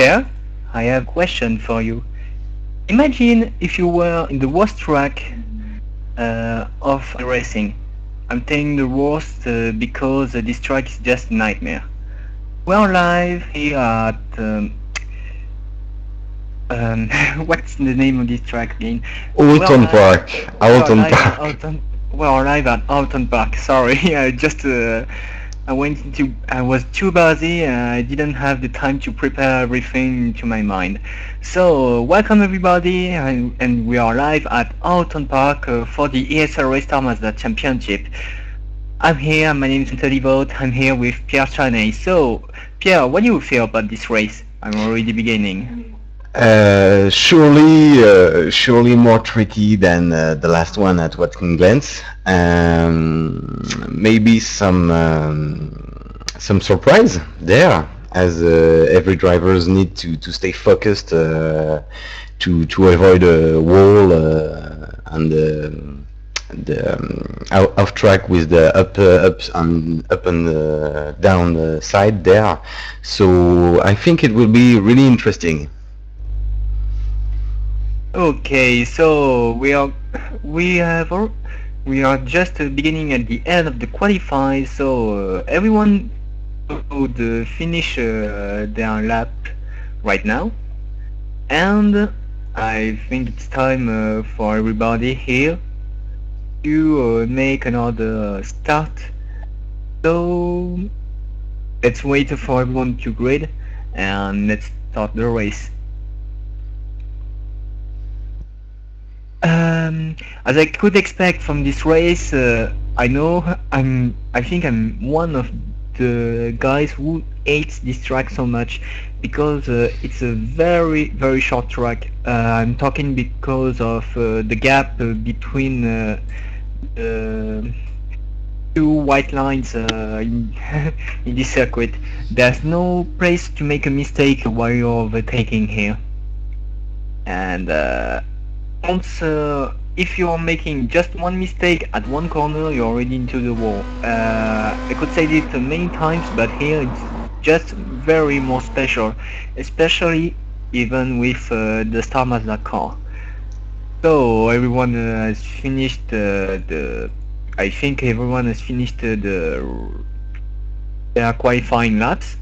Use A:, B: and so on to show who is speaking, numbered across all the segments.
A: Pierre, I have a question for you. Imagine if you were in the worst track of the racing. I'm saying the worst because this track is just a nightmare. We're live here at um, what's the name of this track again? We're
B: Oulton
A: live.
B: Park.
A: We're
B: Oulton
A: live at
B: Park.
A: Oulton. We're live at Oulton Park. Sorry, I was too busy and I didn't have the time to prepare everything to my mind. So, welcome everybody, and we are live at Oulton Park for the ESRA Star Mazda Championship. I'm here, my name is Anthony Vogt, I'm here with Pierre Chaney. So, Pierre, what do you feel about this race? I'm already beginning.
B: Surely more tricky than the last one at Watkins Glen. Maybe some surprise there, as every drivers need to stay focused to avoid a wall and off track with the up and down side there. So I think it will be really interesting.
A: Okay, so we have al- we are just beginning at the end of the qualify. So everyone would finish their lap right now, and I think it's time for everybody here to make another start. So let's wait for everyone to grid, and let's start the race. As I could expect from this race, I think I'm one of the guys who hates this track so much because it's a very short track. I'm talking because of the gap between the two white lines in in this circuit. There's no place to make a mistake while you're overtaking here, and once if you're making just one mistake at one corner, you're already into the wall. I could say this many times, but here it's just very more special, especially even with the Star Mazda car. So everyone has finished the. I think everyone has finished their qualifying laps.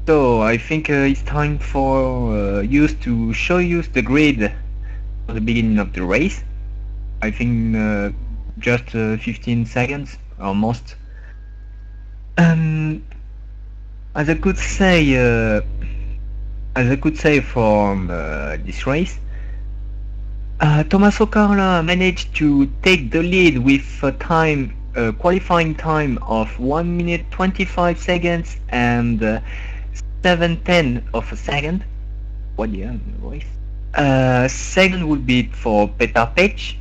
A: So I think it's time for you to show you the grid for the beginning of the race. I think just 15 seconds almost. Um, as I could say, from this race, Tommaso Carla managed to take the lead with a qualifying time of 1 minute 25 seconds and 7/10 of a second. What year race? Second would be for Petar Pech.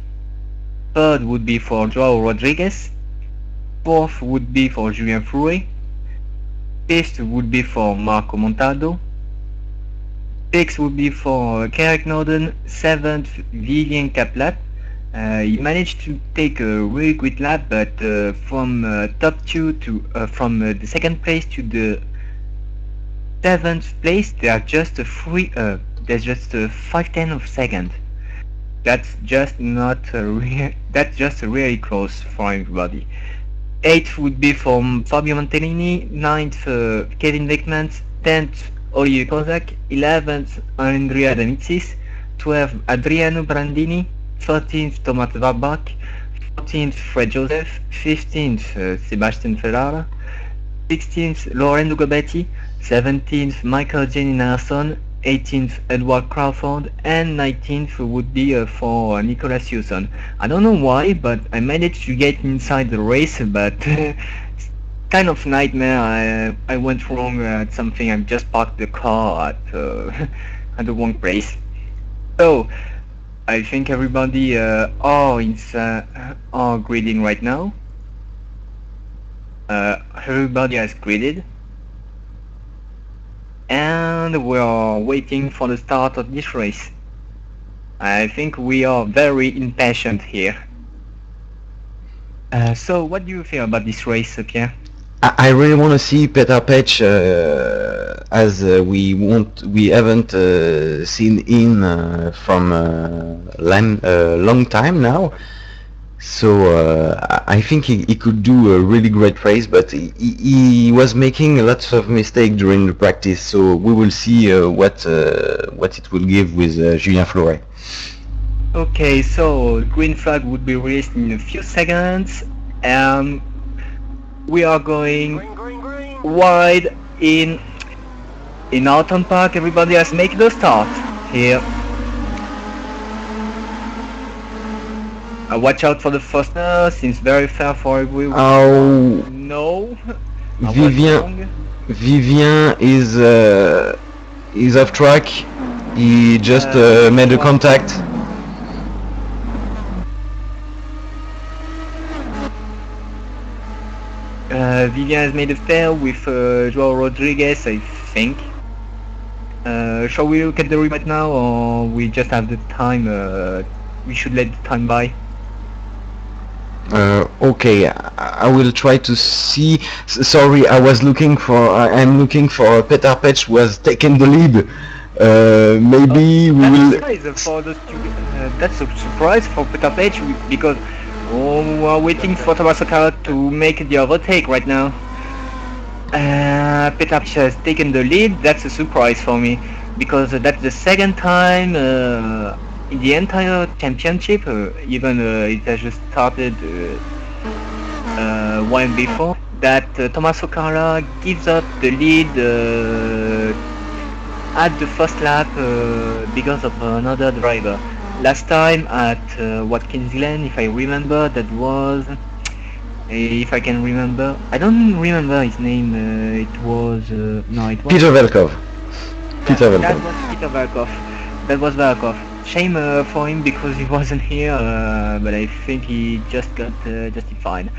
A: Third would be for Joao Rodriguez. Fourth would be for Julien Fouret. Fifth would be for Marco Montado. Sixth would be for Kerrick Norden. Seventh, Vivien Kaplat. He managed to take a really good lap, but from top two to from the second place to the seventh place, they are just a free. There's just a 5/10 of second. That's just not that's just really close for everybody. 8th would be from Fabio Montellini, 9th Kevin Beckmans, 10th Olivier Kozak, 11th Andrea Damitzis, 12th Adriano Brandini, 13th Thomas Warbach, 14th Fred Joseph, 15th Sebastian Ferrara, 16th Lorenzo Gobetti, 17th Michael Jenny Nelson, 18th Edward Crawford, and 19th would be for Nicolas Hewson. I don't know why, but I managed to get inside the race, but it's kind of nightmare. I went wrong at something. I just parked the car at at the wrong place. So I think everybody are grading right now. Everybody has graded. And we are waiting for the start of this race. I think we are very impatient here. So what do you feel about this race, Pierre?
B: I really want to see Peter Pech as we haven't seen him from long time now. So I think he could do a really great race, but he was making lots of mistakes during the practice. So we will see what it will give with Julien Fleuret.
A: Okay, so green flag would be released in a few seconds, and we are going wide in Oulton Park. Everybody has made the start here. Watch out for the first seems very fair for everyone.
B: Oh,
A: No, I was wrong.
B: Vivien is off track. He just made a contact.
A: Vivian has made a fail with Joao Rodriguez, I think. Shall we look at the replay now, or we just have the time? We should let the time by.
B: Okay, I will try to see. Sorry, I was looking for. I'm looking for Peter Pech who has taken the lead. Maybe we will.
A: That's a surprise for Peter Pech because we are waiting for Tommaso Carra to make the overtake right now. Peter Pech has taken the lead. That's a surprise for me because that's the second time in the entire championship, even it has just started one before, that Tommaso Carra gives up the lead at the first lap because of another driver. Last time at Watkins Glen, if I remember, that was... if I can remember, I don't remember his name. It was
B: Peter Velkov.
A: That was Velkov. Shame for him because he wasn't here, but I think he just got justified.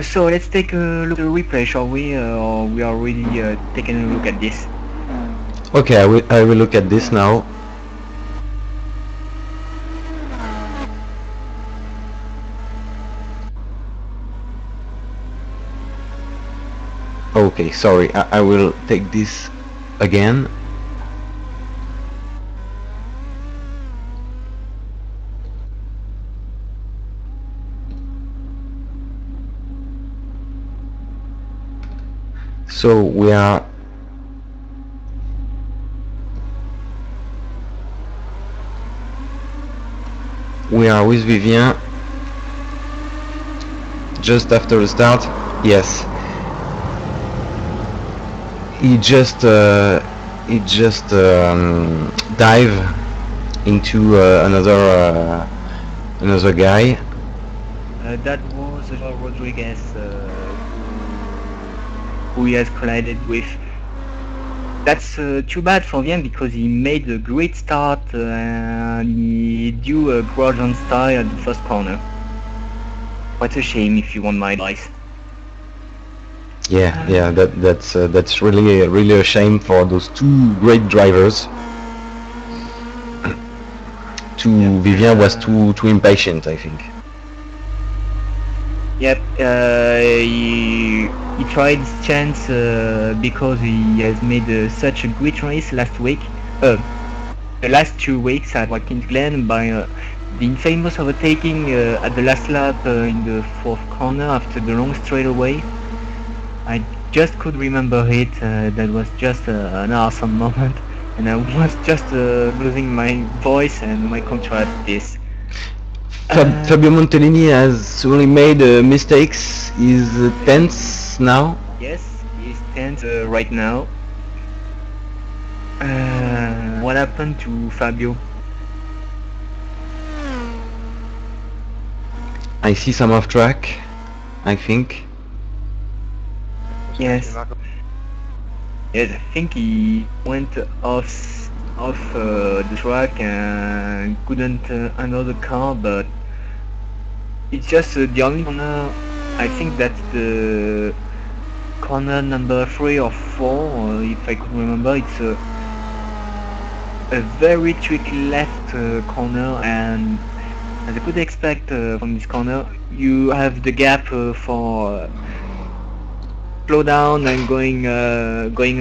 A: So let's take a look at the replay, shall we? Or we are already taking a look at this.
B: Okay, I will look at this now. Okay, sorry, I will take this again. So we are with Vivien just after the start. Yes, he just dive into another guy.
A: That was Rodriguez who he has collided with. That's too bad for Vien because he made a great start and he do a Grosjean style at the first corner. What a shame, if you want my advice.
B: Yeah, that's really a shame for those two great drivers. Vivien was too impatient, I think.
A: Yep, he tried his chance because he has made such a great race last week. The last 2 weeks at Watkins Glen by the infamous overtaking at the last lap in the fourth corner after the long straightaway. I just could remember it. That was just an awesome moment, and I was just losing my voice and my control at this.
B: Fabio Montellini has only made mistakes. He's 10th now.
A: Yes, he's 10th right now. What happened to Fabio?
B: I see some off track, I think.
A: Yes, I think he went off the track and couldn't handle the car, but it's just the only corner. I think that's the corner number 3 or 4, if I could remember. It's a very tricky left corner, and as I could expect from this corner, you have the gap for slow down and going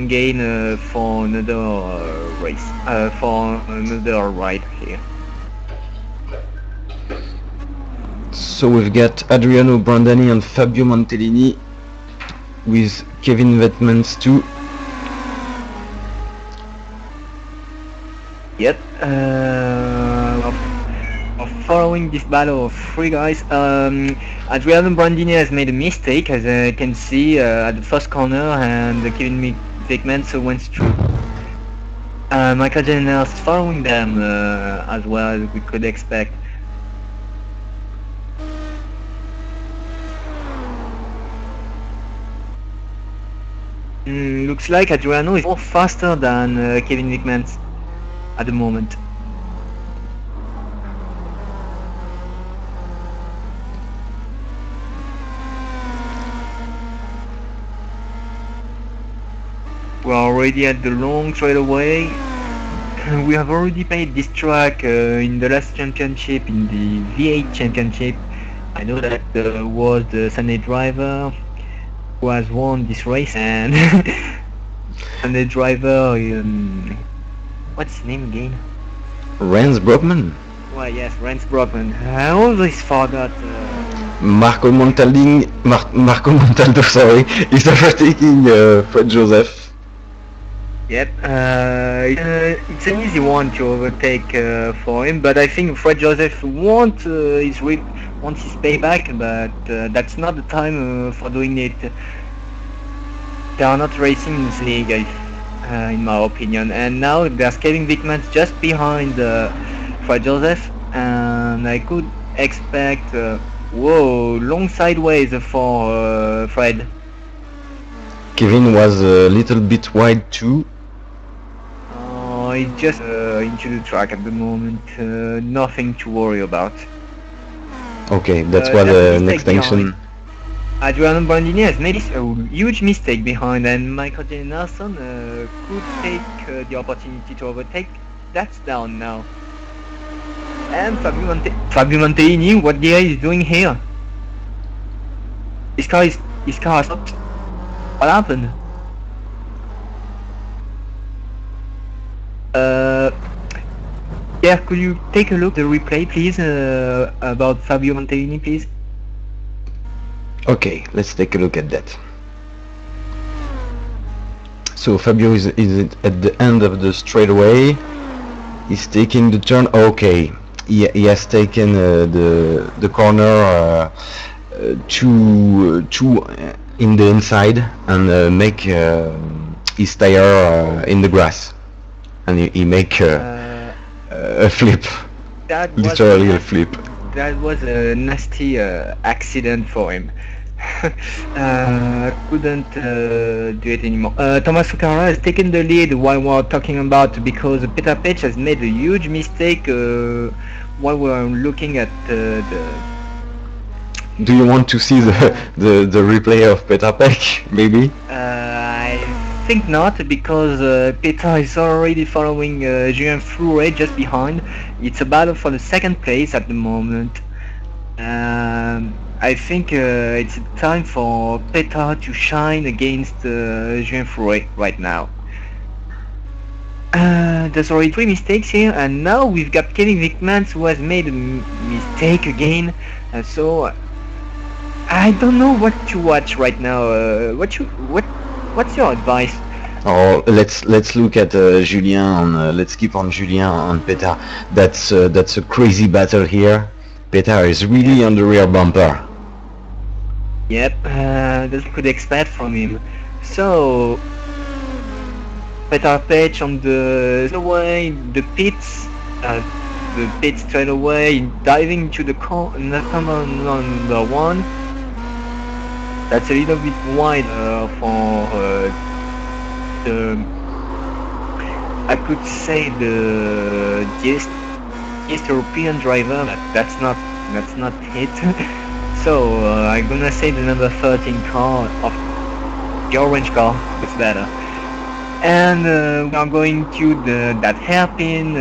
A: again for another race, for another ride here.
B: So we've got Adriano Brandani and Fabio Montellini with Kevin Vetmans too.
A: Yep. Following this battle of three guys, Adriano Brandini has made a mistake, as I can see at the first corner, and Kevin Vetmans went through. Michael Jenner is following them as well as we could expect. Looks like Adriano is more faster than Kevin Vetmans at the moment. We're already at the long straightaway. We have already played this track in the last championship, in the V8 championship. I know that was the Sunday driver who has won this race, and Sunday driver, what's his name again?
B: Rens Brockman.
A: Well, yes, Rens Brockman. I always forgot.
B: Marco Montaldo, sorry, is overtaking Fred Joseph.
A: Yep, it's an easy one to overtake for him, but I think Fred Joseph wants his payback, but that's not the time for doing it. They are not racing in this league, in my opinion. And now there's Kevin Vetmans just behind Fred Joseph, and I could expect long sideways for Fred.
B: Kevin was a little bit wide too.
A: He's just into the track at the moment, nothing to worry about.
B: Okay, that's what the next extension.
A: Adriano Brandini has made a huge mistake behind, and Michael J. Nelson could take the opportunity to overtake. That's down now. And Fabio Montellini, what the hell is doing here? His car stopped. What happened? Yeah, could you take a look at the replay, please, about Fabio Montellini, please?
B: Okay, let's take a look at that. So Fabio is at the end of the straightaway. He's taking the turn. Okay, he has taken the corner too in the inside and make his tire in the grass, and he make a flip, literally a flip.
A: That was a nasty accident for him. Couldn't do it anymore. Thomas Sucara has taken the lead while we're talking about, because Peter Pech has made a huge mistake while we're looking at the...
B: Do you want to see the replay of Peter Pech, maybe?
A: I think not, because Peter is already following Julien Flouret just behind. It's a battle for the second place at the moment. I think it's time for Peter to shine against Julien Flouret right now. There's already 3 mistakes here, and now we've got Kevin Vetmans, who has made a mistake again. So I don't know what to watch right now. What's your advice?
B: Oh, let's look at Julien and let's keep on Julien and Peter. That's a crazy battle here. Peter is really on the rear bumper.
A: Yep, that we could expect from him. So Peter Pech on the way, the pits straight away, diving into the corner number 1. That's a little bit wide for I could say the East European driver, but that's not it. So I'm gonna say the number 13 car of the orange car. It's better. And we are going to that hairpin,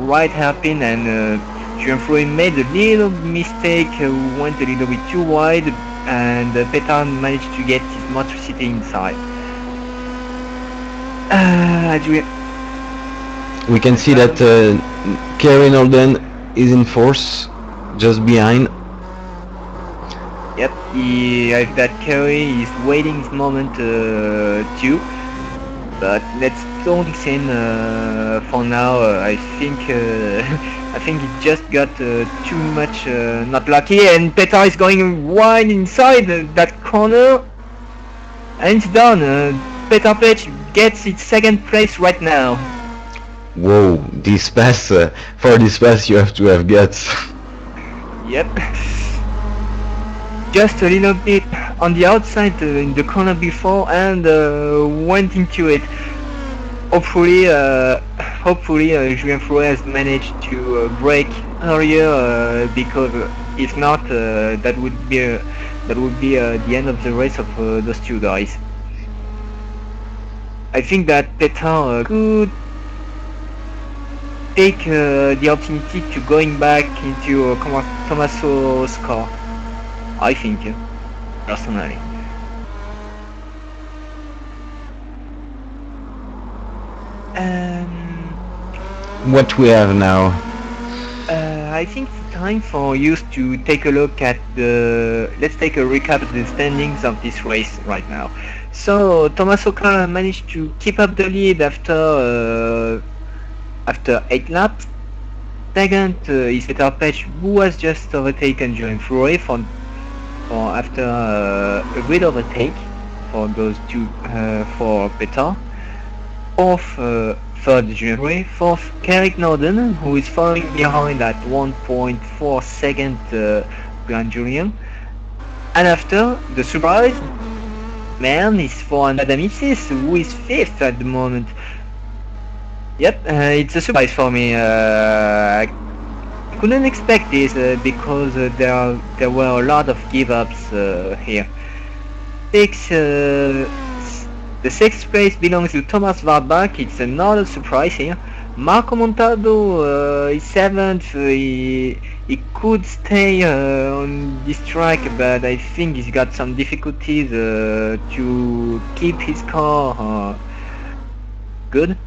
A: right hairpin, and Julien Flouret made a little mistake, went a little bit too wide, and Peter managed to get his motor seat inside.
B: We can see that Karen Holden is in fourth, just behind.
A: Yep, that Kerry is waiting his moment too. But let's don't listen for now. I think I think he just got too much not lucky, and Petar is going wide inside that corner, and it's done. Petar Page gets its second place right now.
B: Whoa, this pass, for this pass you have to have guts.
A: Yep. Just a little bit on the outside in the corner before, and went into it. Hopefully Julien Flores managed to brake earlier, because if not, that would be the end of the race of those two guys. I think that Petar could take the opportunity to going back into Tommaso's car. I think, personally.
B: What we have now?
A: I think it's time for you to take a look at let's take a recap of the standings of this race right now. So Tommaso Car managed to keep up the lead after 8 laps. Second is Petar Pech, who was just overtaken during Fleury after a great overtake for those two for Petar. Third January. Fourth, Carrick Norden, who is following behind at 1.4 second behind Julian. And after, the surprise man is for Adamisis, who is fifth at the moment. Yep, it's a surprise for me. I couldn't expect this because there were a lot of give-ups here. The sixth place belongs to Thomas Warbach. It's another surprise here. Marco Montado is seventh. He could stay on this track, but I think he's got some difficulties to keep his car good.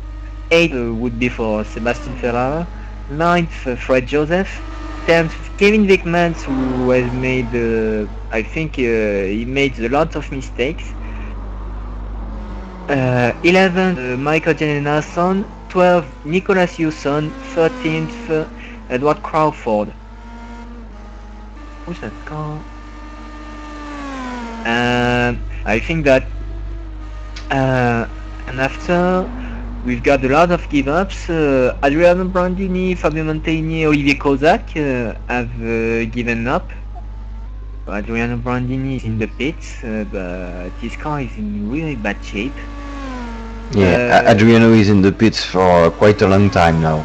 A: 8th would be for Sebastian Ferrara. 9th, Fred Joseph. 10th, Kevin Wickmans, who has made, I think he made a lot of mistakes. 11th, Michael Jennerson. 12th, Nicholas Hewson. 13th, Edward Crawford. Who's that car? I think that, and after, we've got a lot of give-ups. Adriano Brandini, Fabio Montagnier, Olivier Kozak have given up. Adriano Brandini is in the pits, but his car is in really bad shape.
B: Yeah, Adriano is in the pits for quite a long time now.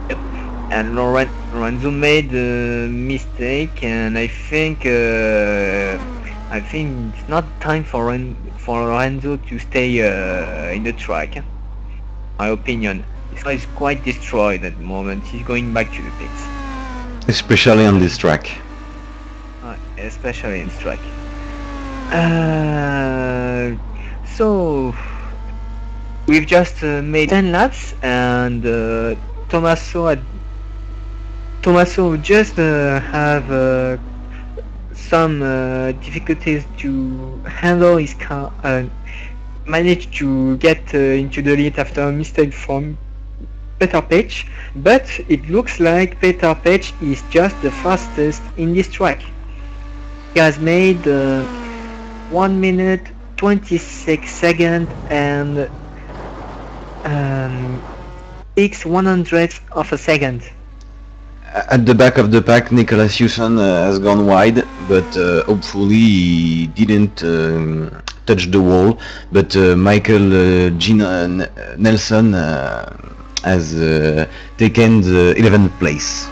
A: Yep. And Lorenzo made a mistake, and I think it's not time for Lorenzo to stay in the track. My opinion. This car is quite destroyed at the moment. He's going back to the pits.
B: Especially on this track.
A: Especially in this track. So we've just made 10 laps, and Tommaso just have some difficulties to handle his car, managed to get into the lead after a mistake from Petar Pech, but it looks like Petar Pech is just the fastest in this track. He has made 1 minute 26 seconds and 6/100th of a second.
B: At the back of the pack, Nicholas Hewson has gone wide, but hopefully he didn't touch the wall. But Michael Nelson has taken the 11th place.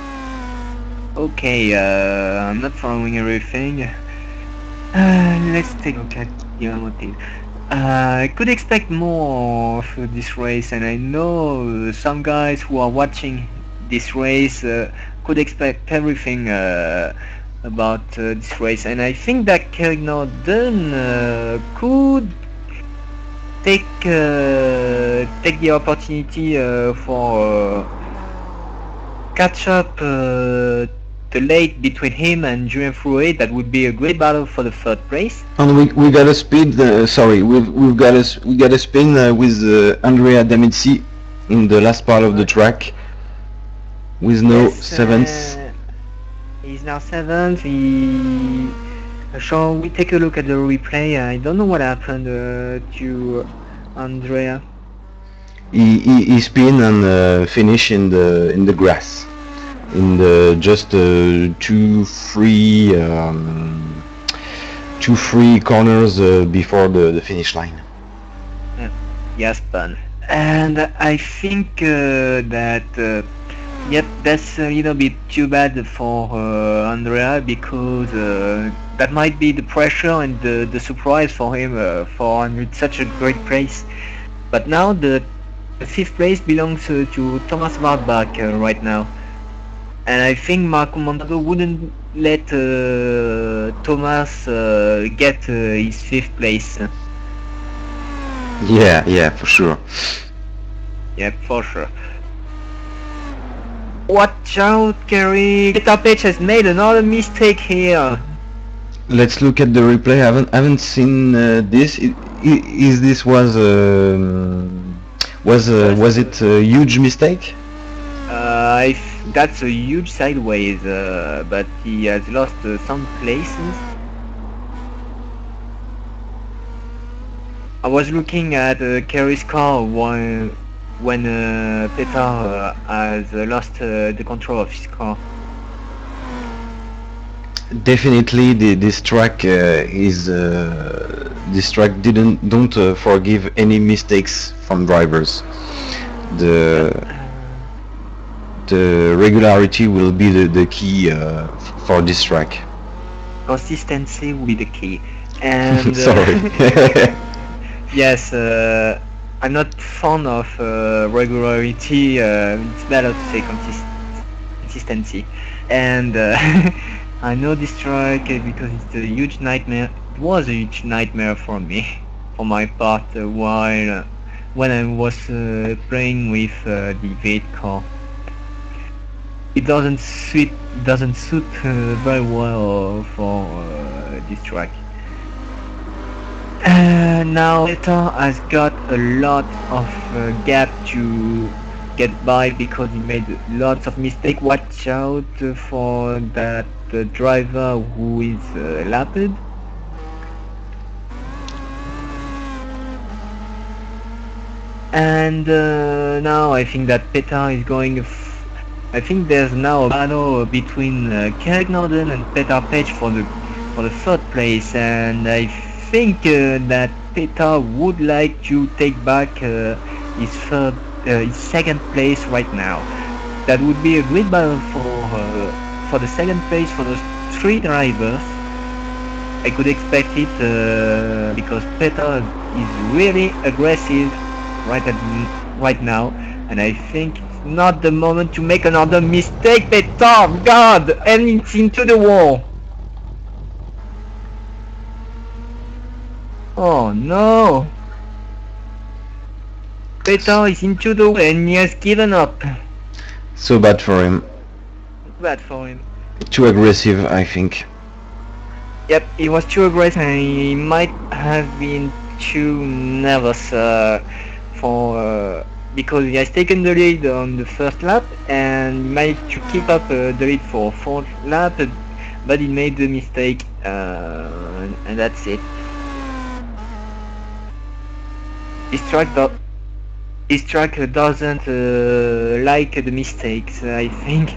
A: Okay, I'm not following everything. Let's take a look at the automotive. I could expect more for this race, and I know some guys who are watching this race could expect everything about this race, and I think that Kerignan could take the opportunity for catch up the lead between him and Julien Frouet. That would be a great battle for the third place.
B: And we got a speed. Sorry, we got a spin with Andrea Damizzi in the last part of the track with no
A: Yes,
B: seventh.
A: he's now seventh. Shall we take a look at the replay? I don't know what happened to Andrea.
B: He spin and finish in the grass, in the just two free corners before the finish line.
A: Yes, Ben. And I think that yep, that's a little bit too bad for Andrea, because that might be the pressure and the surprise for him for such a great place. But now the fifth place belongs to Thomas Wartbach right now, and I think Marco Montaldo wouldn't let Thomas get his fifth place.
B: Yeah, for sure.
A: Yep, for sure. Watch out, Kerry! Petapech has made another mistake here.
B: Let's look at the replay. I haven't seen this. Is this was it a huge mistake?
A: That's a huge sideways, but he has lost some places. I was looking at Kerry's car when Petar has lost the control of his car.
B: Definitely, this track don't forgive any mistakes from drivers. The regularity will be the key for this track.
A: Consistency will be the key. And
B: sorry.
A: yes, I'm not fond of regularity. It's better to say consistency. And I know this track because it's a huge nightmare. It was a huge nightmare for me, for my part, while when I was playing with the V8 car. It doesn't suit very well for this track. Now Petar has got a lot of gap to get by because he made lots of mistakes. Watch out for that driver who is lapped. And now I think that Petar is going. I think there's now a battle between Kerignan and Petapech for the third place, and I think that Petar would like to take back his second place right now. That would be a great battle for the second place for those three drivers. I could expect it because Petar is really aggressive right now, and I think it's not the moment to make another mistake. Petar, God, and it's into the wall. Oh no! Petar is into the wall and he has given up.
B: So bad for him.
A: Bad for him.
B: Too aggressive, I think.
A: Yep, he was too aggressive and he might have been too nervous because he has taken the lead on the first lap and he managed to keep up the lead for fourth lap, but he made the mistake and that's it. This track doesn't like the mistakes, I think.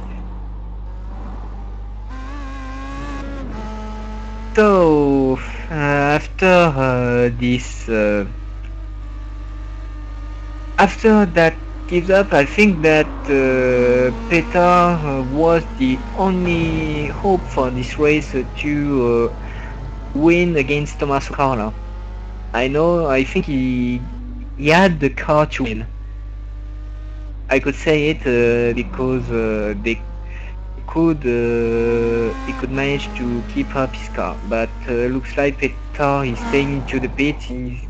A: So after that gives up, I think that Petar was the only hope for this race to win against Thomas Carla. I think he had the car to win. I could say it because they he could manage to keep up his car, but looks like Petar is staying into the pit. He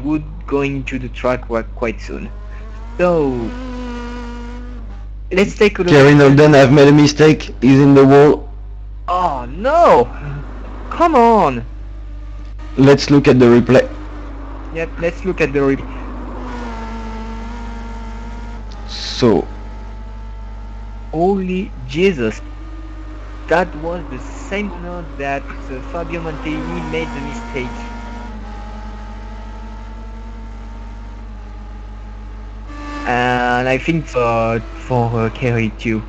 A: would going to the track quite soon. So let's take a look.
B: Kevin Oulton, I've made a mistake. He's in the wall.
A: Oh no! Come on!
B: Let's look at the replay.
A: Yep, let's look at the replay.
B: So,
A: Holy Jesus! That was the same note that Fabio Montellini made the mistake. And I think for Kerry too.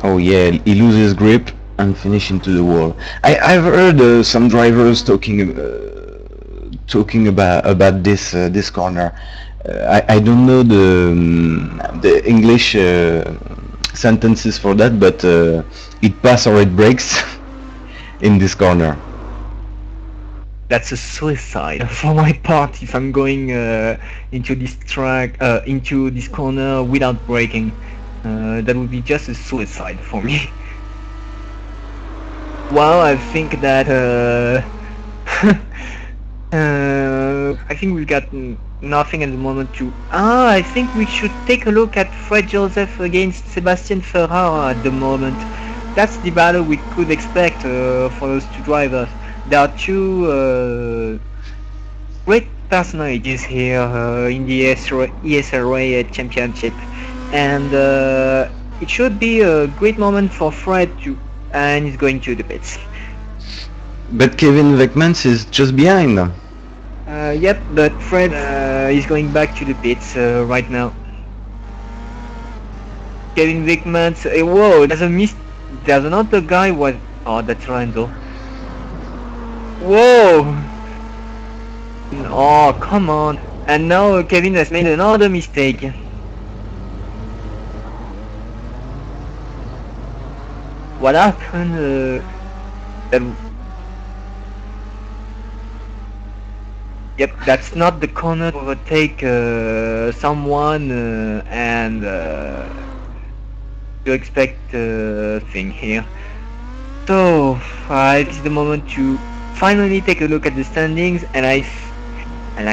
B: oh yeah, he loses grip and finish into the wall. I've heard some drivers talking about this corner. I don't know the English sentences for that, but it pass or it breaks in this corner.
A: That's a suicide for my part if I'm going into this track, into this corner without braking. That would be just a suicide for me. Well, I think that I think we've got nothing at the moment to... I think we should take a look at Fred Joseph against Sébastien Ferrara at the moment. That's the battle we could expect for those two drivers. There are two great personalities here in the ESRA championship, and it should be a great moment for Fred to, and he's going to the pits.
B: But Kevin Weckmans is just behind them.
A: Yep, but Fred is going back to the pits right now. Kevin Weckmans, whoa, there's another guy. Oh, that's Randall. Whoa! Oh, come on. And now Kevin has made another mistake. What happened? Yep, that's not the corner to overtake someone and to expect thing here. So, it's the moment to finally take a look at the standings, and I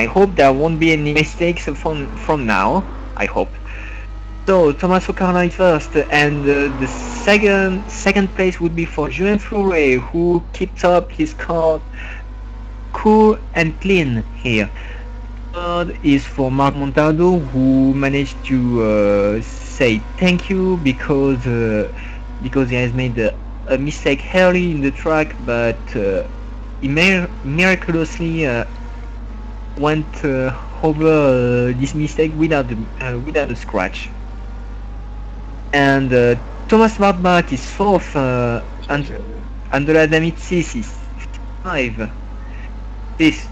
A: hope there won't be any mistakes from now. I hope. So Tommaso Carla is first, and the second place would be for Julien Fouret, who keeps up his car cool and clean here. Third is for Marc Montaldo, who managed to say thank you because he has made a mistake early in the track, but he miraculously went over this mistake without a scratch. And Thomas Wartbach is fourth, and Andrea Damitsis is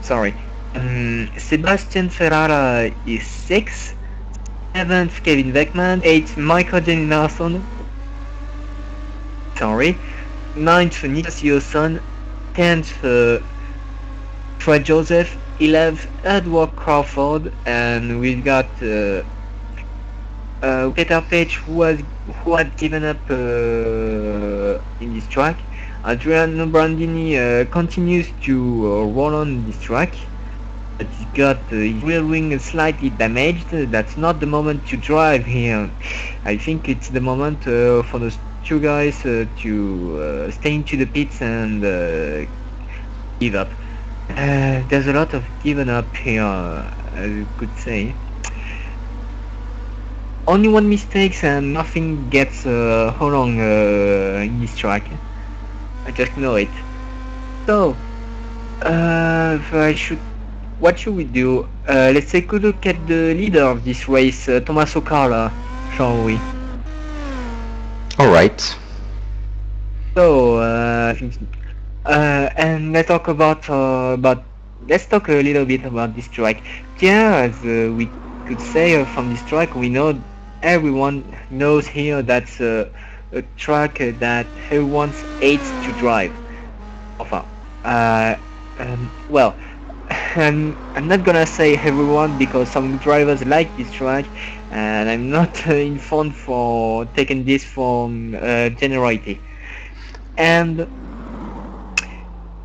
A: sorry. Sebastian Ferrara is sixth, seventh Kevin Weckman, eighth Michael Jenny Larson, sorry, ninth Nicolas Yosson, 10th Fred Joseph, 11th Edward Crawford, and we've got Peter Page who had given up in this track. Adriano Brandini continues to roll on this track, but he's got his rear wing slightly damaged. That's not the moment to drive here. I think it's the moment for those two guys to stay into the pits and give up. There's a lot of giving up here, as you could say. Only one mistake and nothing gets wrong in this track. I just know it. So, what should we do? Let's take a look at the leader of this race, Tommaso Carla, shall we?
B: Alright.
A: So, and let's talk let's talk a little bit about this track. Yeah, as we could say from this track, we know everyone knows here that's a track that everyone hates to drive. Well, I'm not gonna say everyone because some drivers like this track, and I'm not informed for taking this from generality. And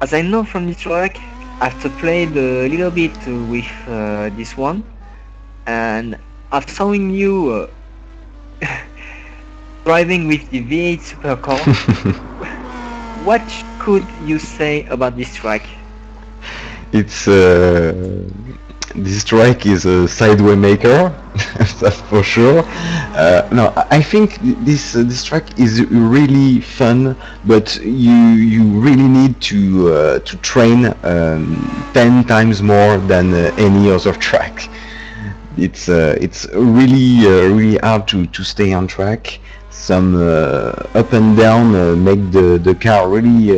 A: as I know from this track, after played a little bit with this one, and after showing you driving with the V8 supercar, what could you say about this track?
B: It's this track is a sideway maker, that's for sure. No, I think this track is really fun, but you really need to train 10 times more than any other track. It's really hard to stay on track. Some up and down make the car really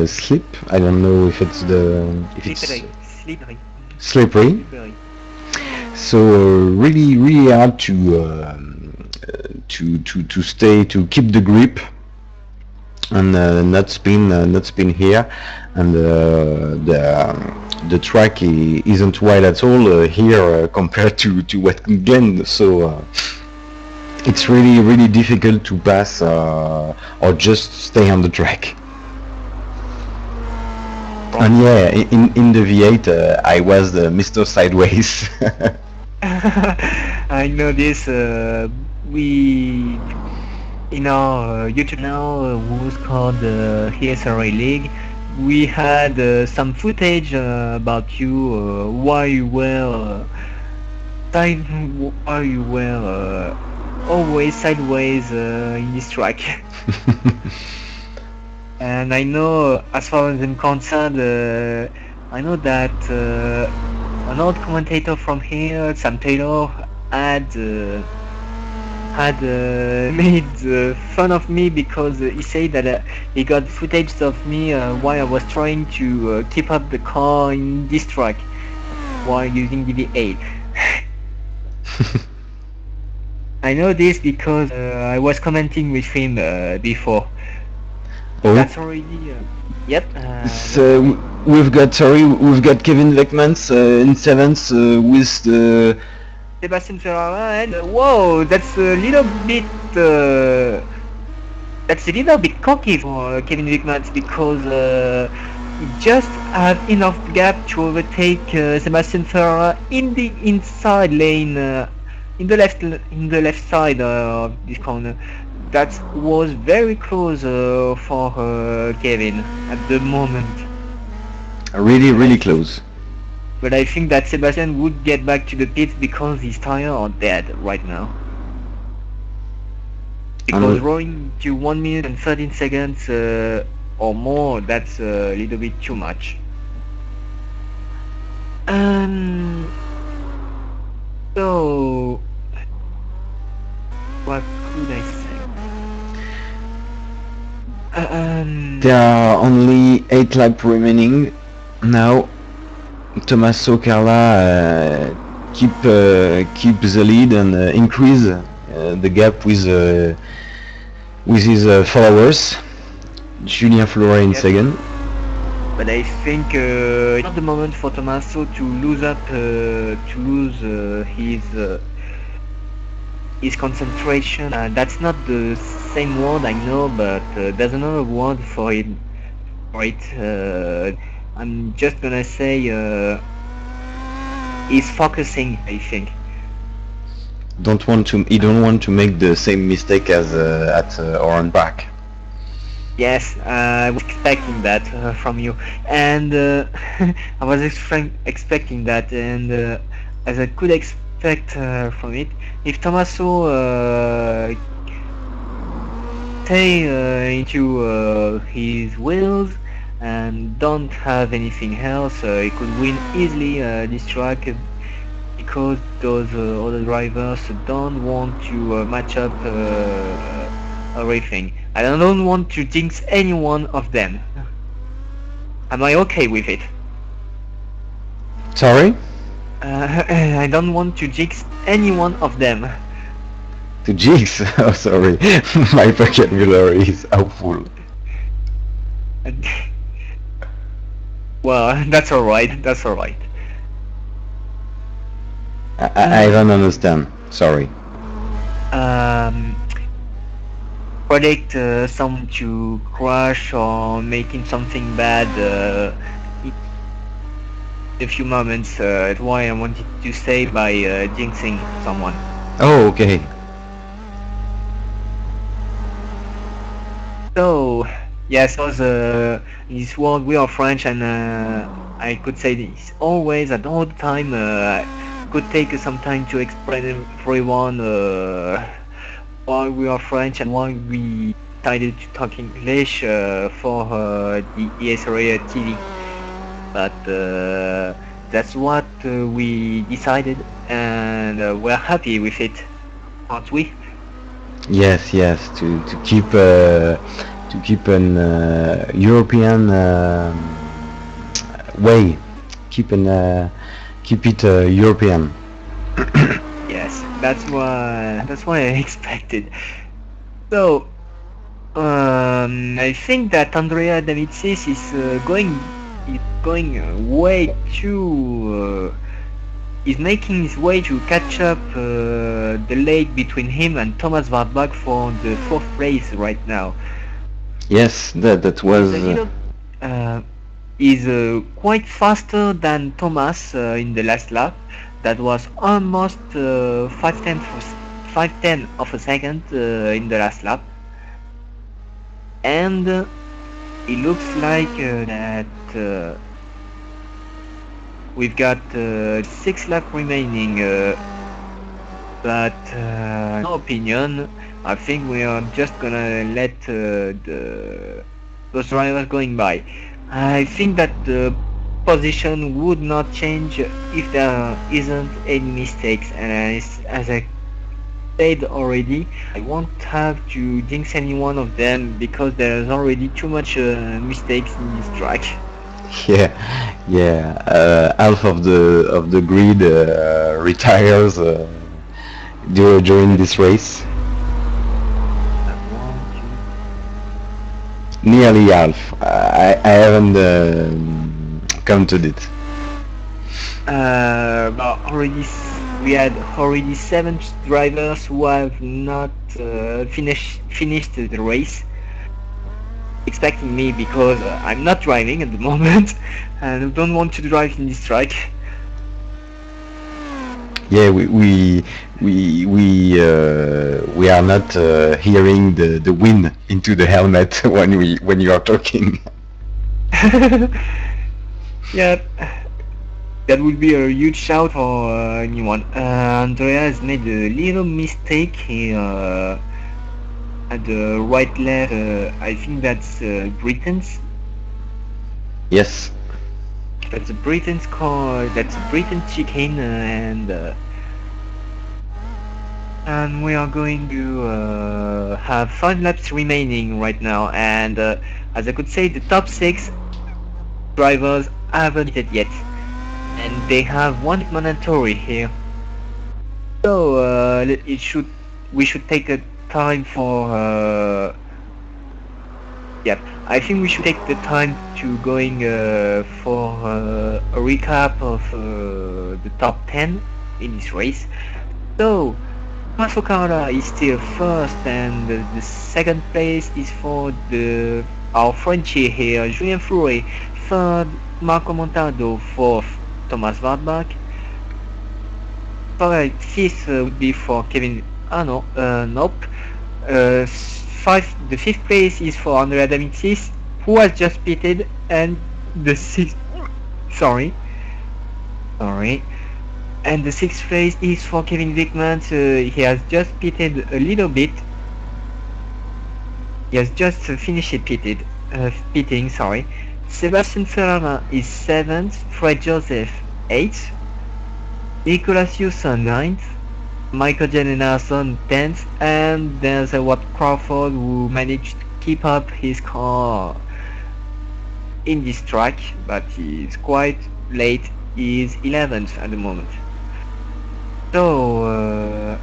B: slip. I don't know if it's
A: Slippery.
B: slippery. So really hard to stay to keep the grip and not spin here, and the track isn't wide at all here compared to West Glen. So it's really difficult to pass or just stay on the track. And yeah, in the V8 I was the Mr. Sideways.
A: I know this. We in our YouTube channel, who's called ESRA League, we had some footage about you, why you were always sideways in this track. And I know, as far as I'm concerned, I know that an old commentator from here, Sam Taylor, had made fun of me because he said that he got footage of me while I was trying to keep up the car in this track while using the V8. I know this because I was commenting with him before.
B: Oh.
A: That's already yep.
B: So we've got Kevin Veckmans in seventh with the
A: Sebastian Ferrara, and whoa, that's a little bit cocky for Kevin Wickmans, because he just have enough gap to overtake Sebastian Ferrara in the inside lane, in the left side of this corner. That was very close for Kevin at the moment.
B: really close.
A: But I think that Sebastian would get back to the pits because his tires are dead right now. Because rolling to 1 minute and 13 seconds or more, that's a little bit too much. So what could I say?
B: There are only 8 laps remaining now. Tommaso Carla keep the lead and increase the gap with his followers. Julien Flore in second.
A: But I think it's not the moment for Tommaso to lose his concentration. That's not the same word, I know, but there's another word for it. I'm just gonna say he's focusing, I think.
B: He don't want to make the same mistake as at Oulton Park.
A: Yes, I was expecting that from you, and I was expecting that, and as I could expect from it, if Tommaso stay into his wheels and don't have anything else, he could win easily this track, because those other drivers don't want to match up everything. I don't want to jinx any one of them. Am I okay with it?
B: Sorry?
A: I don't want to jinx any one of them.
B: To jinx? Oh, sorry. My vocabulary is awful.
A: Well, that's alright, that's alright.
B: I don't understand. Sorry.
A: Um, predict someone to crash or making something bad in a few moments. That's why I wanted to say by jinxing someone.
B: Oh, okay.
A: So, yes, was in this world we are French, and I could say this always at all the time. Could take some time to explain everyone why we are French and why we decided to talk English for the ESRA TV. But that's what we decided, and we're happy with it, aren't we?
B: Yes, yes. To keep an European way. Keep an keep it European.
A: Yes, that's what I expected. So, I think that Andrea Damitsis is going way too is making his way to catch up the leg between him and Thomas Wartburg for the fourth place right now.
B: Yes, that
A: He's
B: was
A: a little uh, is quite faster than Thomas in the last lap. That was almost 5/10 of a second in the last lap, and it looks like that we've got 6 laps remaining. But in my opinion, I think we are just gonna let those drivers going by. I think that the position would not change if there isn't any mistakes, and as I said already, I won't have to jinx any one of them because there's already too much mistakes in this track.
B: yeah, yeah. Half of the grid retires during this race.
A: One, two.
B: Nearly half. I haven't counted it.
A: But we had already 7 drivers who have not finished the race, expecting me because I'm not driving at the moment and I don't want to drive in this track.
B: Yeah, we are not hearing the wind into the helmet when you are talking.
A: Yeah, that would be a huge shout for anyone. Andrea has made a little mistake here at the right left. I think that's Britain's.
B: Yes.
A: That's a Britain's car. That's a Britain chicane, and we are going to have 5 laps remaining right now. And as I could say, the top 6 drivers haven't hit it yet, and they have one mandatory here. So we should take a time for yeah. I think we should take the time to going for a recap of the top 10 in this race. So Masokara is still first, and the second place is for our Frenchie here, Julien Fleury. Third, Marco Montado. Fourth, Thomas Wartburg. Fifth would be for Kevin. Ah no, nope. The fifth place is for Andrea Damitsis, who has just pitted, and the sixth. Sorry. And the sixth place is for Kevin Wickman. He has just pitted a little bit. He has just finished pitting. Sorry. Sebastian Ferrara is 7th. Fred Joseph 8th. Nicolas Hewson 9th. Michael Jennerson 10th. And there's Watt Crawford who managed to keep up his car in this track, but he's quite late. He's 11th at the moment. So,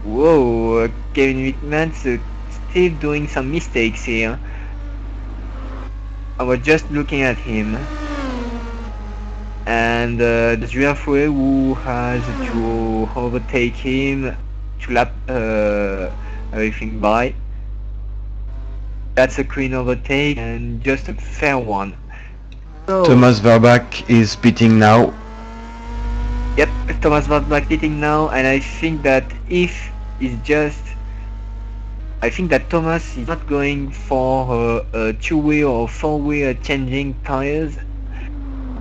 A: whoa, Kevin Wickman's still doing some mistakes here. I was just looking at him. and the Giraffe who has to overtake him to lap everything by. That's a clean overtake and just a fair one. So,
B: Thomas Verbach is pitting now.
A: yep, Thomas was back hitting now, and I think that I think that Thomas is not going for a two-way or four-way changing tires,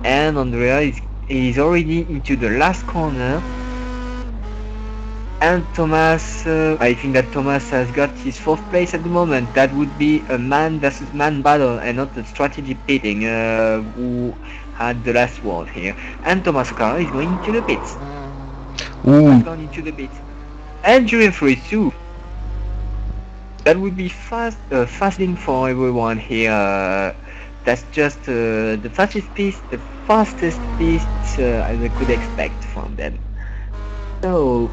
A: and Andrea is already into the last corner. And Thomas, I think that Thomas has got his fourth place at the moment. That would be a man versus man battle and not a strategy pitting who had the last word here. And Thomas' car is going into the pits. Has gone into the pits. And Jeffrey too. That would be fasting for everyone here. That's just the fastest piece as I could expect from them. So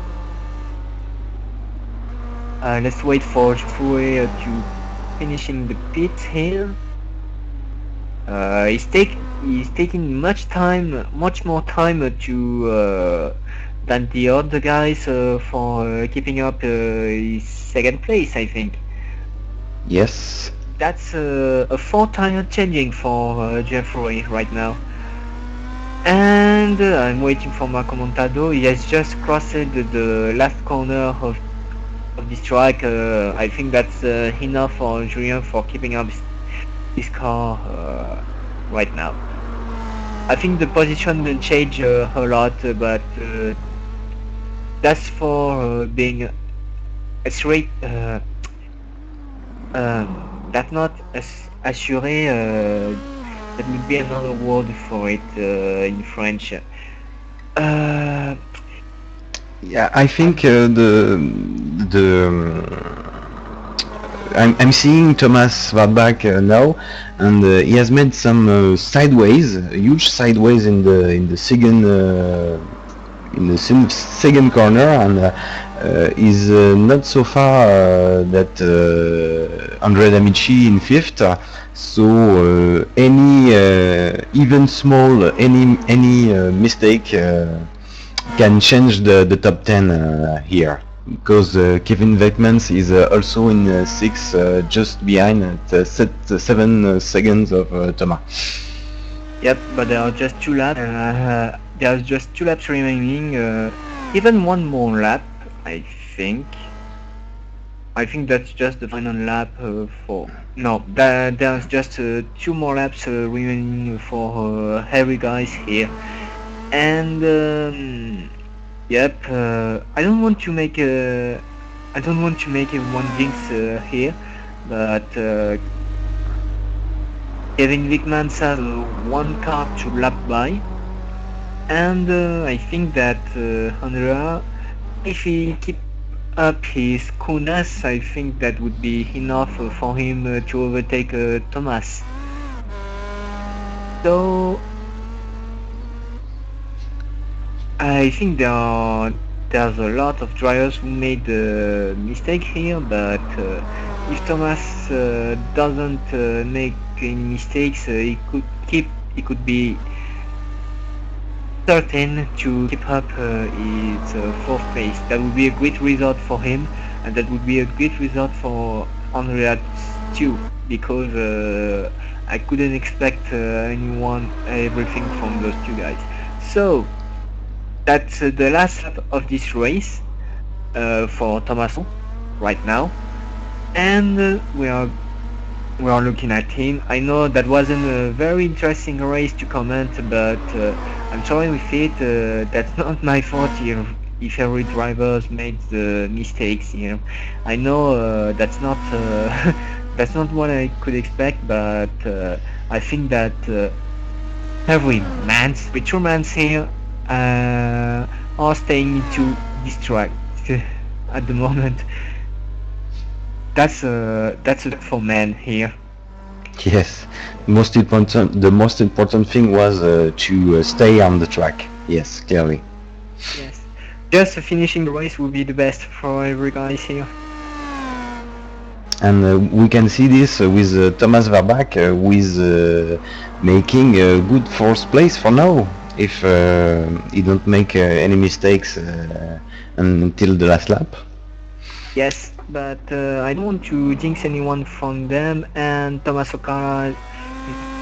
A: let's wait for Jeffrey to finishing the pits here. He's taking much more time to than the other guys for keeping up his second place, I think.
B: Yes.
A: That's a 4 tire changing for Jeffrey right now. And I'm waiting for Marco Montado. He has just crossed the last corner of this track. I think that's enough for Julien for keeping up his car right now. I think the position will change a lot, but that's for being a straight. That's not assuré. That would be another word for it in French.
B: Yeah, I think I'm seeing Thomas Wartbach now, and he has made some sideways, huge sideways in the second corner, and is not so far that Andre D'Amici in fifth. So any even small any mistake can change the top 10 here, because Kevin Vetmans is also in 6th, just behind at 7 seconds of Thomas.
A: Yep, but there are just 2 laps. There's just 2 laps remaining. Even one more lap, I think. I think that's just the final lap for. No, there's just 2 more laps remaining for heavy guys here. And yep, I don't want to make everyone jinx here, but Kevin Wickmans has 1 car to lap by, and I think that Andrea, if he keep up his coolness, I think that would be enough for him to overtake Thomas. So I think there's a lot of drivers who made the mistake here, but if Thomas doesn't make any mistakes, he could be certain to keep up his 4th place. That would be a great result for him, and that would be a great result for Andrea too, because I couldn't expect everything from those 2 guys. So that's the last lap of this race for Tommaso right now, and we are looking at him. I know that wasn't a very interesting race to comment, but I'm sorry with it. That's not my fault here. If every driver made the mistakes here, I know that's not that's not what I could expect, but I think that every man's here are staying into this track at the moment. That's a for man here.
B: Yes, the most important thing was to stay on the track. Yes, clearly.
A: Yes, just finishing the race would be the best for every guys here.
B: And we can see this with Thomas Verbach, who is making a good 4th place for now. if he don't make any mistakes until the last lap.
A: Yes, but I don't want to jinx anyone from them, and Thomas Okara is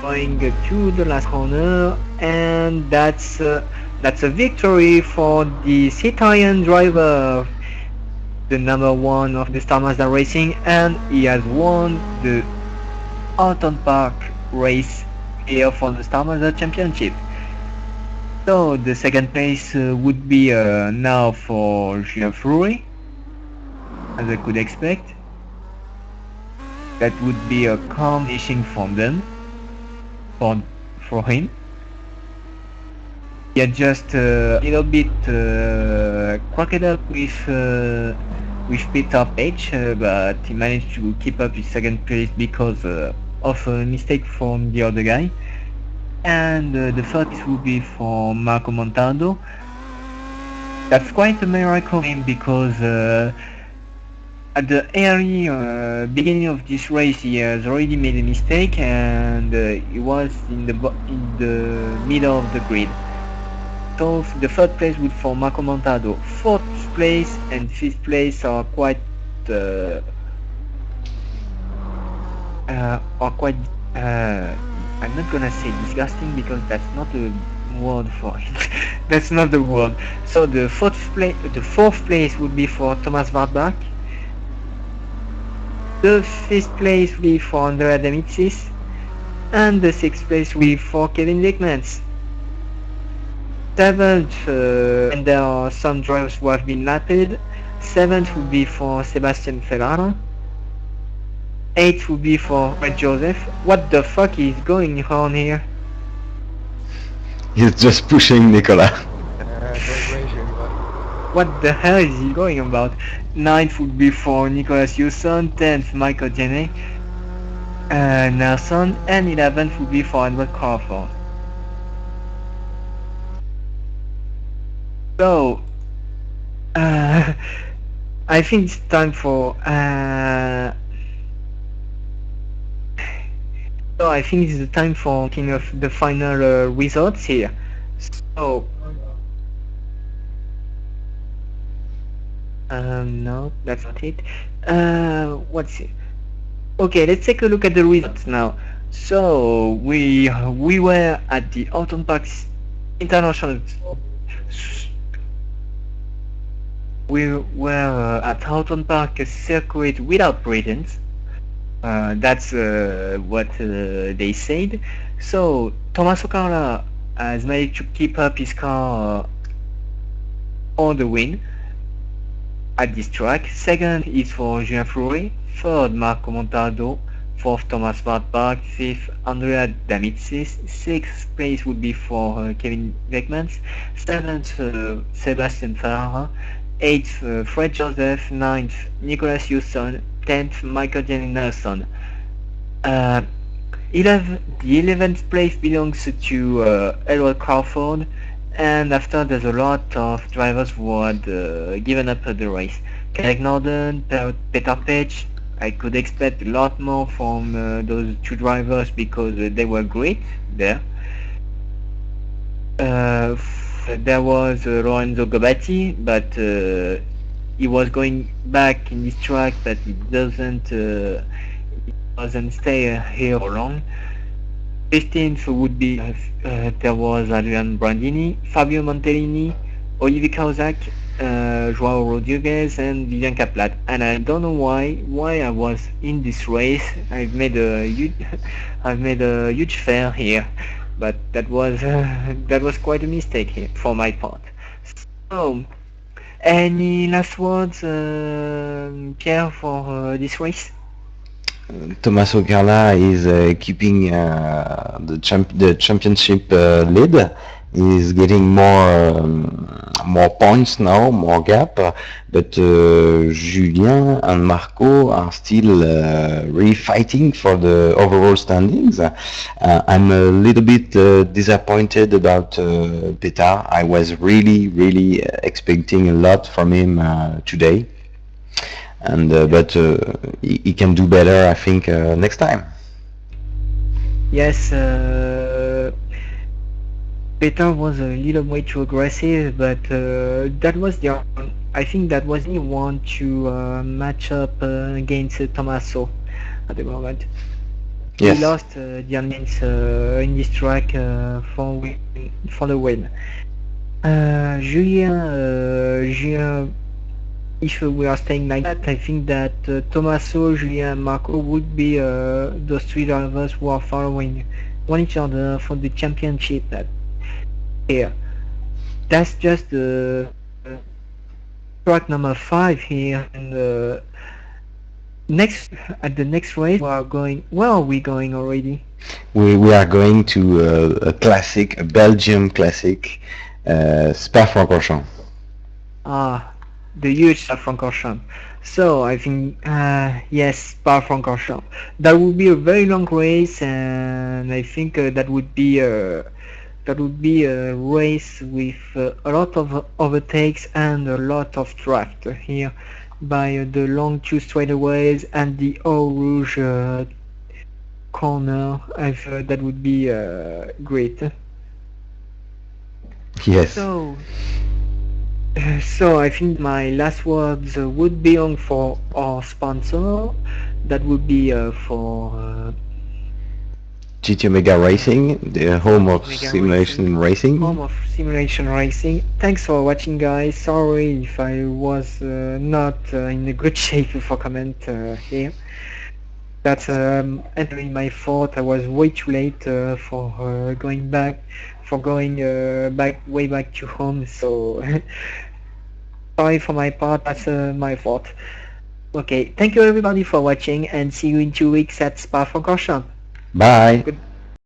A: going to the last corner, and that's a victory for the Italian driver, the number one of the Star Mazda Racing, and he has won the Oulton Park race here for the Star Mazda Championship. So the second place would be now for Julien Foury, as I could expect. That would be a calm finishing from them, for him. He had just a little bit cracked up with Peter Page, but he managed to keep up his second place because of a mistake from the other guy. And the third place would be for Marco Montaldo. That's quite a miracle for him because at the early beginning of this race he has already made a mistake and he was in the middle of the grid. So the third place would for Marco Montaldo. Fourth place and fifth place are quite I'm not gonna say disgusting because that's not the word for it. That's not the word. So the fourth place would be for Thomas Wartbach. The fifth place will be for Andrea Demitzis, and the sixth place will be for Kevin Dickmans. Seventh, and there are some drivers who have been lapped. Seventh would be for Sebastian Ferrara. Eighth would be for Fred Joseph. What the fuck is going on here?
B: He's just pushing Nicola.
A: What the hell is he going about? Ninth would be for Nicholas Hewson. 10th, Michael Jenney, Nelson, and 11th would be for Edward Crawford. So, I think it's time for. So I think it's the time for looking of the final results here. So. No, that's not it. What's it? Okay, let's take a look at the results now. So we were at the Oulton Park International. We were at Oulton Park circuit without bridges. That's what they said. So Thomas O'Carla has managed to keep up his car on the win at this track. Second is for Julien Foury. Third, Marco Montaldo. Fourth, Thomas Wartbach. Fifth, Andrea Damitzis. Sixth place would be for Kevin Dickmans. Seventh, Sebastian Ferrara. Eighth, Fred Joseph. Ninth, Nicholas Hewson. 10th, Michael Jenney Nelson. The 11th place belongs to Edward Crawford. And after, there's a lot of drivers who had given up the race. Derek Norden, Peter Page. I could expect a lot more from those two drivers because they were great there. There was Lorenzo Gobatti, but he was going back in this track, but it doesn't stay here for long. 15th would be there was Adrian Brandini, Fabio Montellini, Olivier Kauzak, Joao Rodriguez, and Vivian Kaplat. And I don't know why I was in this race. I've made a huge fair here, but that was quite a mistake here for my part. So, any last words, Pierre, for this race?
B: Thomas O'Carla is keeping the championship lead. He's getting more points now, more gap, but Julien and Marco are still really fighting for the overall standings. I'm a little bit disappointed about Petar. I was really expecting a lot from him today. And but he can do better, I think, next time.
A: Yes, Peter was a little way too aggressive, but that was I think that was the one to match up against Tommaso at the moment. He
B: Yes.
A: lost the admins in this track for the win. Julien, if we are staying like that, I think that Tommaso, Julien, and Marco would be those three drivers who are following one each other for the championship. That here, that's just track number 5 here, and next at the next race we are going. Where are we going already?
B: We are going to a classic, a Belgium classic, Spa-Francorchamps.
A: Ah, the huge Spa-Francorchamps. So I think yes, Spa-Francorchamps. That would be a very long race, and I think that would be a race with a lot of overtakes and a lot of draft here by the long two straightaways and the Eau Rouge corner. I've heard that would be great.
B: Yes.
A: So, so I think my last words would be on for our sponsor. That would be for
B: GT Omega Racing, the home of
A: Mega
B: simulation
A: Racing, home
B: racing.
A: of simulation racing. Thanks for watching, guys. Sorry if I was not in a good shape for comment here. That's entirely my fault. I was way too late for going way back to home. So sorry for my part. That's my fault. Okay, thank you everybody for watching, and see you in 2 weeks at Spa-Francorchamps.
B: Bye.
A: Good.